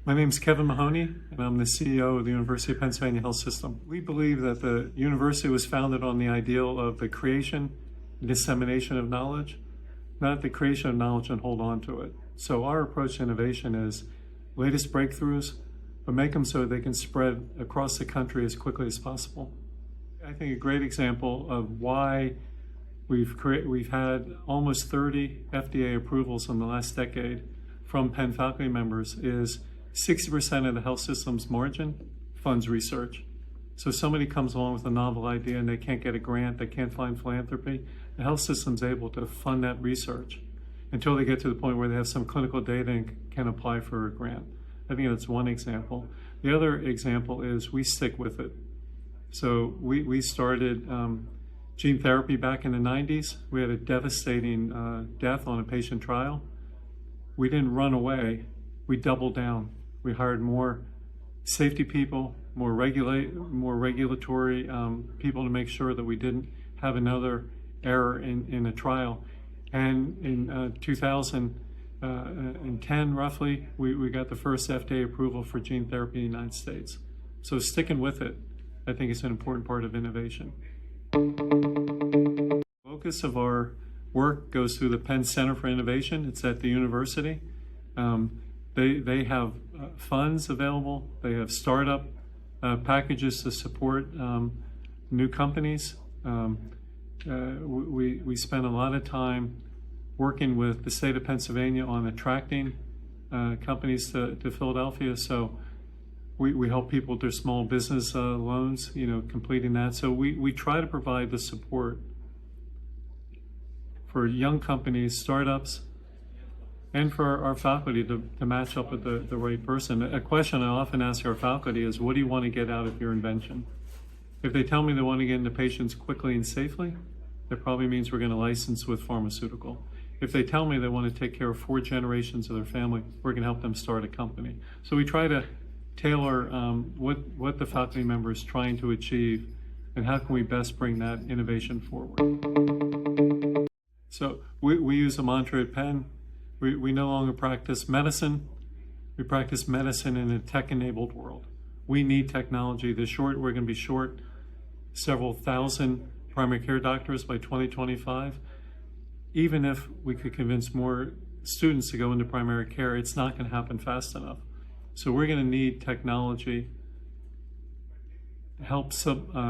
My name is Kevin Mahoney, and I'm the CEO of the University of Pennsylvania Health System. We believe that the university was founded on the ideal of the creation and dissemination of knowledge, not the creation of knowledge and hold on to it. So our approach to innovation is latest breakthroughs, but make them so they can spread across the country as quickly as possible. I think a great example of why we've had almost 30 FDA approvals in the last decade from Penn faculty members is 60% of the health system's margin funds research. So if somebody comes along with a novel idea and they can't get a grant, they can't find philanthropy, the health system's able to fund that research until they get to the point where they have some clinical data and can apply for a grant. I think that's one example. The other example is we stick with it. So we started gene therapy back in the 90s. We had a devastating death on a patient trial. We didn't run away, we doubled down. We hired more safety people, more regulatory people to make sure that we didn't have another error in a trial. And in 2010, roughly, we got the first FDA approval for gene therapy in the United States. So sticking with it, I think it's an important part of innovation. The focus of our work goes through the Penn Center for Innovation. It's at the university. They have funds available. They have startup packages to support new companies. We spend a lot of time working with the state of Pennsylvania on attracting companies to Philadelphia. So we help people with their small business loans, completing that. So we try to provide the support for young companies, startups, and for our faculty to match up with the right person. A question I often ask our faculty is, what do you want to get out of your invention? If they tell me they want to get into patients quickly and safely, that probably means we're going to license with pharmaceutical. If they tell me they want to take care of 4 generations of their family, we're going to help them start a company. So we try to tailor what the faculty member is trying to achieve and how can we best bring that innovation forward. So we use a mantra at Penn. We no longer practice medicine. We practice medicine in a tech-enabled world. We need technology. We're going to be short several thousand primary care doctors by 2025. Even if we could convince more students to go into primary care, it's not going to happen fast enough. So we're going to need technology to help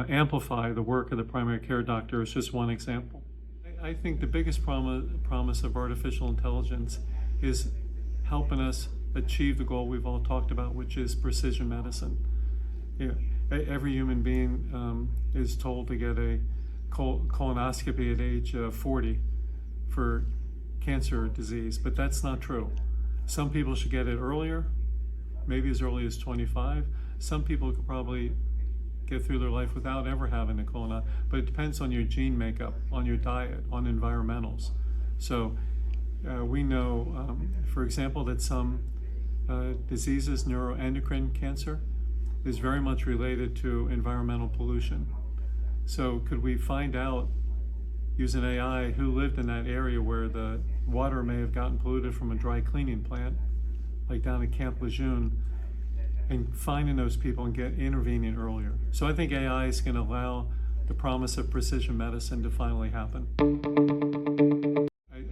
amplify the work of the primary care doctor. Is just one example. I think the biggest promise of artificial intelligence is helping us achieve the goal we've all talked about, which is precision medicine. Every human being is told to get a colonoscopy at age 40 for cancer disease, but that's not true. Some people should get it earlier, maybe as early as 25. Some people could probably get through their life without ever having a colonoscopy, but it depends on your gene makeup, on your diet, on environmentals. So we know, for example, that some diseases, neuroendocrine cancer, is very much related to environmental pollution. So could we find out, using AI, who lived in that area where the water may have gotten polluted from a dry cleaning plant, like down at Camp Lejeune, and finding those people and intervening earlier. So I think AI is going to allow the promise of precision medicine to finally happen.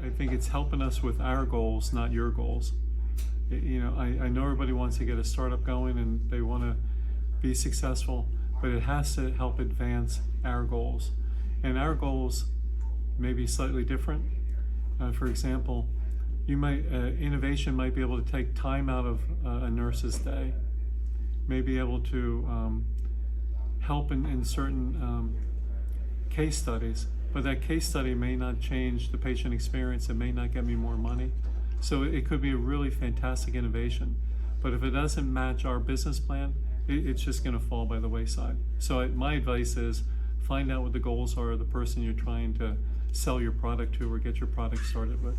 I think it's helping us with our goals, not your goals. I know everybody wants to get a startup going and they want to be successful, but it has to help advance our goals. And our goals may be slightly different. For example, innovation might be able to take time out of a nurse's day, may be able to help in certain case studies, but that case study may not change the patient experience. It may not get me more money. So it could be a really fantastic innovation, but if it doesn't match our business plan, it's just going to fall by the wayside. So my advice is find out what the goals are of the person you're trying to sell your product to or get your product started with.